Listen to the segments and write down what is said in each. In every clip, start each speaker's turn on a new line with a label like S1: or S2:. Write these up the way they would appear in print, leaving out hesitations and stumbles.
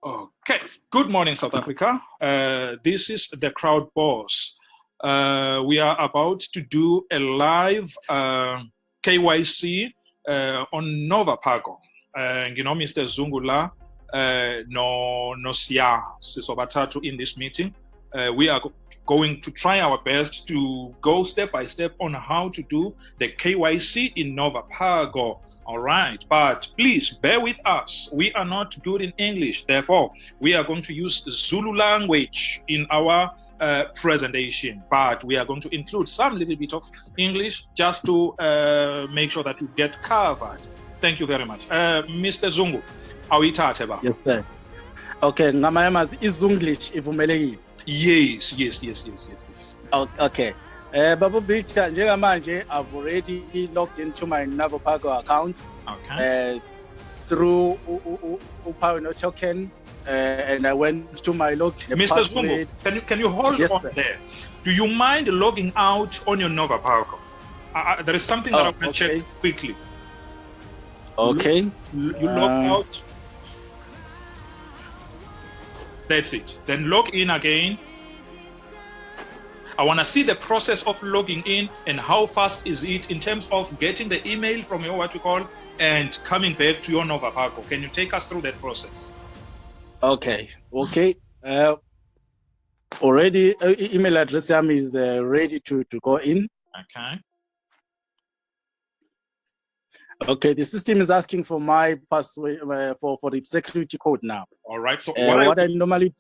S1: Okay, good morning, South Africa. This is the crowd boss. We are about to do a live KYC on NOVAPAGO. Mr. Zungula, no Sia Sisobatatu in this meeting. We are going to try our best to go step by step on how to do the KYC in NOVAPAGO. All right, but please bear with us. We are not good in English. Therefore, we are going to use Zulu language in our presentation, but we are going to include some little bit of English just to make sure that you get covered. Thank you very much. Mr. Zungu, awuyithathe ba?
S2: Yes, sir. Okay, ngamayamazi izunglish ivumelekile.
S1: Yes.
S2: Okay. Babu Victor, njengamanje I've already logged into my NOVAPAGO account.
S1: Okay.
S2: Through Upawino token, and I went to my login.
S1: Mr. Zungu, can you hold on
S2: sir.
S1: there? Do you mind logging out on your NOVAPAGO? There is something that I want to check quickly.
S2: Okay.
S1: You log out. That's it. Then log in again. I want to see the process of logging in and how fast is it in terms of getting the email from your and coming back to your NOVAPAGO. Can you take us through that process?
S2: Okay. Already email address is ready to go in.
S1: Okay.
S2: Okay, the system is asking for my password for the security code now.
S1: All right. So
S2: what I normally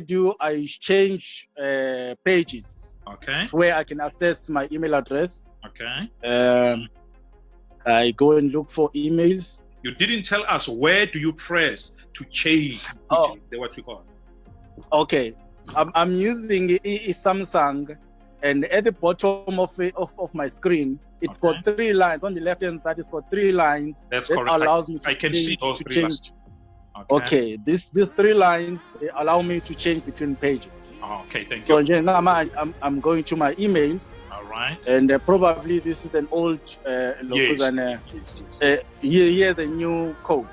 S2: do, I change pages.
S1: Okay.
S2: Where I can access my email address.
S1: Okay.
S2: I go and look for emails.
S1: You didn't tell us where do you press to change what we call.
S2: Okay, I'm using Samsung, and at the bottom of my screen, it's got 3 lines. On the left hand side, it's got 3 lines.
S1: That's
S2: that
S1: correct.
S2: Allows me
S1: I can see those 3 lines.
S2: Okay, these 3 lines, they allow me to change between pages.
S1: Okay, thank
S2: you. So now I'm going to my emails.
S1: All right.
S2: And probably this is an old
S1: yes.
S2: Here's the new code.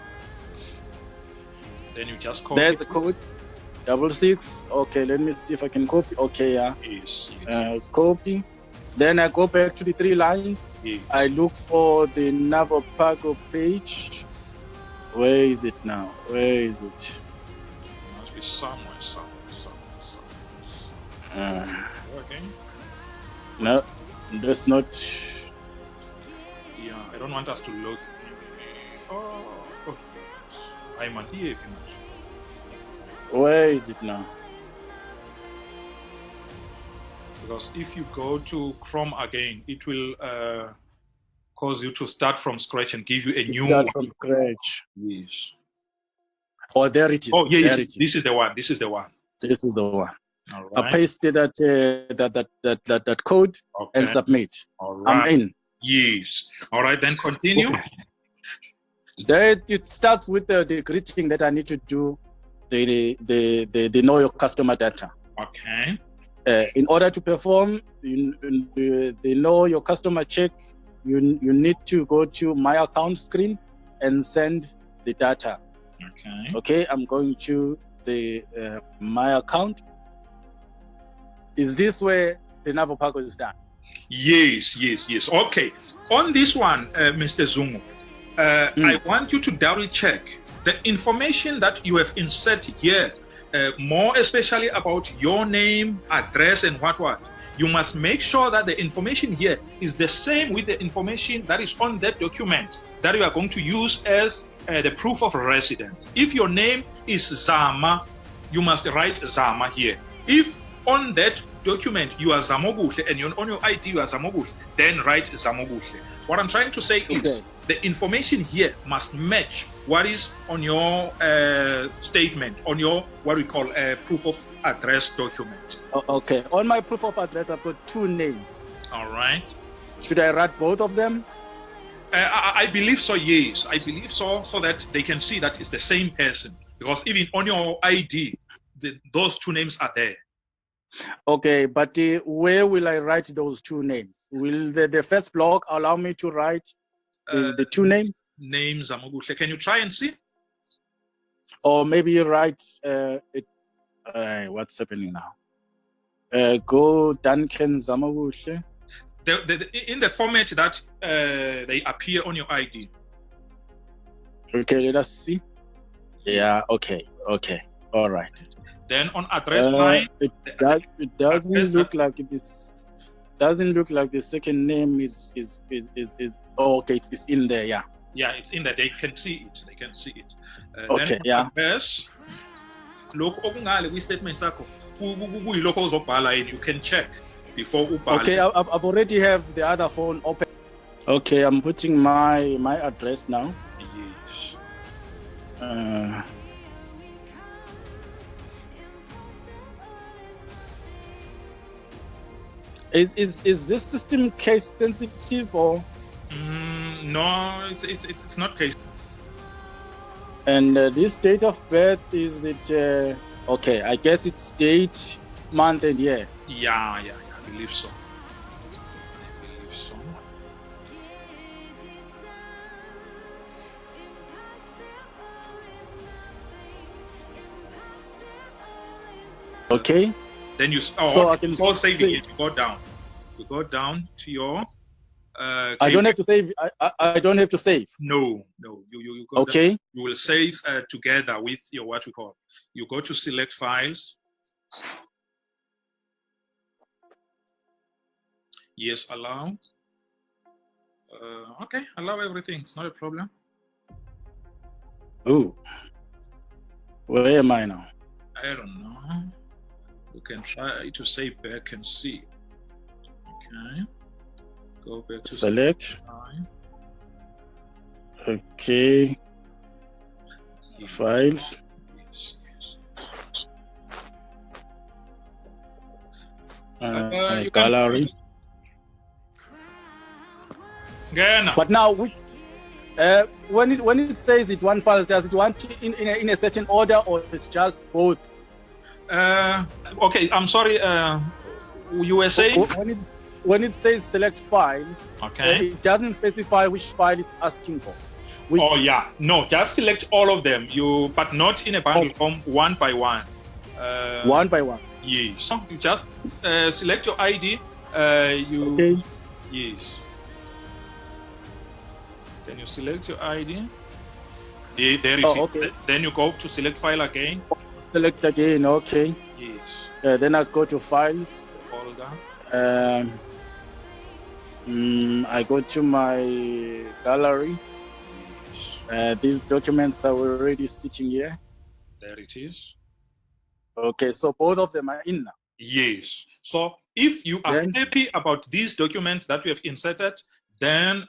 S1: Then you just copy.
S2: There's the code. 66. Okay, let me see if I can copy. Okay, yeah.
S1: Yes.
S2: Copy. Then I go back to the 3 lines.
S1: Yes.
S2: I look for the NOVAPAGO page. Where is it now? Where is it?
S1: It must be somewhere. Working?
S2: No, that's not.
S1: Yeah, I don't want us to look. I'm on here.
S2: Where is it now?
S1: Because if you go to Chrome again, it will cause you to start from scratch and give you a new one.
S2: From scratch.
S1: Yes.
S2: Oh, there it is.
S1: Oh, yes.
S2: This
S1: is the one. This is the one.
S2: All right. I pasted that code and submit.
S1: All right.
S2: I'm in.
S1: Yes. All right. Then continue.
S2: That it starts with the greeting that I need to do. The know your customer data.
S1: Okay.
S2: In order to perform the know your customer check, you need to go to my account screen and send the data.
S1: Okay.
S2: Okay, I'm going to the my account. Is this where the NOVAPAGO is done?
S1: Yes. Okay. On this one, Mr. Zungu, I want you to double check the information that you have inserted here, more especially about your name, address, and what. You must make sure that the information here is the same with the information that is on that document that you are going to use as the proof of residence. If your name is Zama, you must write Zama here. If on that document you are Zamobuhle and on your ID you are Zamobuhle, then write Zamobuhle. What I'm trying to say is the information here must match what is on your statement, on your what we call a proof of address document.
S2: Okay, on my proof of address I've got 2 names.
S1: All right.
S2: Should I write both of them?
S1: I believe so, yes. I believe so that they can see that it's the same person. Because even on your ID, those 2 names are there.
S2: Okay, but where will I write those 2 names? Will the first block allow me to write the 2 names?
S1: Names, Zamobuhle. Can you try and see?
S2: or maybe you write what's happening now? Go Duncan Zamawushe.
S1: In the format that they appear on your ID.
S2: Okay, let us see. Yeah, okay, all right.
S1: Then on address line,
S2: it doesn't look like it's doesn't look like the second name is oh, okay, it's in there. Yeah,
S1: it's in there. They can see it.
S2: Okay,
S1: then
S2: yeah.
S1: Address, look, statement you can check before ubhale.
S2: Okay, I've already have the other phone open. Okay, I'm putting my address now. Yes. Is this system case sensitive or?
S1: No, it's not case.
S2: And this date of birth, is it okay? I guess it's date, month, and year.
S1: Yeah, I believe so.
S2: Okay.
S1: Then you
S2: so I can
S1: go saving it. You go down to your.
S2: I don't have to save. I don't have to save.
S1: No. You go.
S2: Okay.
S1: Down. You will save together with your what we call. You go to select files. Yes, allow. Okay, allow everything. It's not a problem.
S2: Oh. Where am I now?
S1: I don't know. You can try to save back and see. Okay. Go back to
S2: select. Okay. Yes. Files.
S1: Yes.
S2: Gallery. But now, when it says it one file, does it want in a certain order, or it's just both?
S1: Okay, I'm sorry. You were saying
S2: when it says select file,
S1: okay,
S2: it doesn't specify which file it's asking for.
S1: Oh yeah, no, just select all of them. But not in a bundle form, one by one.
S2: One by one.
S1: Yes. You just select your ID.
S2: Okay.
S1: Yes. Then you select your ID. There it is.
S2: Okay.
S1: Then you go to select file again.
S2: Select again. Okay.
S1: Yes.
S2: Then I go to files.
S1: Folder.
S2: I go to my gallery. These documents are already sitting here.
S1: There it is.
S2: Okay, so both of them are in now.
S1: Yes. So if you are happy about these documents that we have inserted, then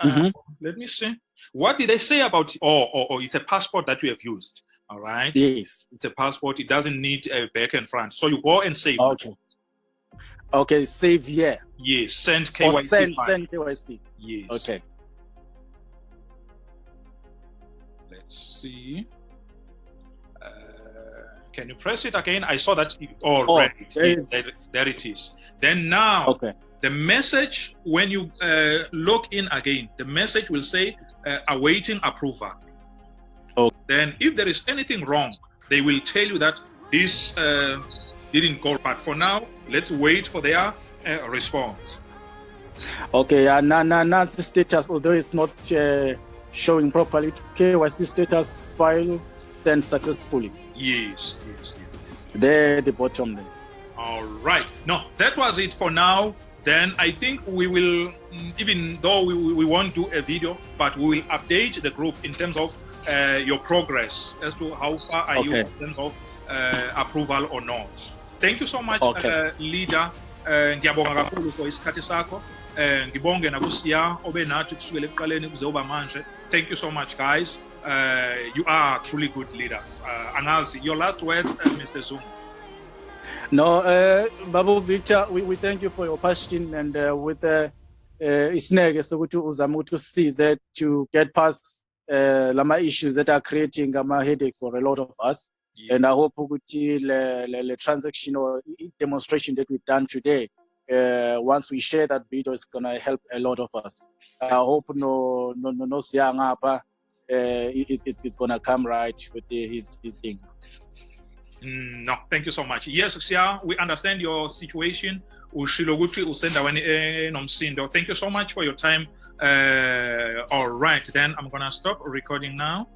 S1: let me see. What did they say about? Oh, it's a passport that we have used. All right.
S2: Yes.
S1: It's a passport. It doesn't need a back and front. So you go and save.
S2: Okay. Okay, save here.
S1: Yes. Send KYC.
S2: Or send KYC.
S1: Yes.
S2: Okay.
S1: Let's see. Can you press it again? I saw that. Right. There it is. Then now, the message, when you log in again, the message will say awaiting approval. Then if there is anything wrong, they will tell you that this didn't go. But for now, let's wait for their response.
S2: Okay, now the status, although it's not showing properly, KYC status file sent successfully.
S1: Yes.
S2: There, the bottom there.
S1: All right. No, that was it for now. Then I think we will, even though we won't do a video, but we will update the group in terms of your progress as to how far are you in terms of approval or not. Thank you so much, leader. Ngiyabonga kakhulu for isikhathi sakho. Ngibonge nakusiya obenathi kusukela ekuqaleni kuze uba manje. Thank you so much, guys. You are truly good leaders. Angazi, your last words, Mr. Zoom.
S2: No, Babu Victor, we thank you for your passion and with Isnege sokuthi uzama ukuthi usize to get past lama issues that are creating headaches for a lot of us. Yeah. And I hope ukuthi the transaction or demonstration that we've done today, once we share that video, it's gonna help a lot of us. I hope no siyangapha it's gonna come right with his thing.
S1: No, thank you so much. Yes, Sia, we understand your situation. Thank you so much for your time. All right, then I'm gonna stop recording now.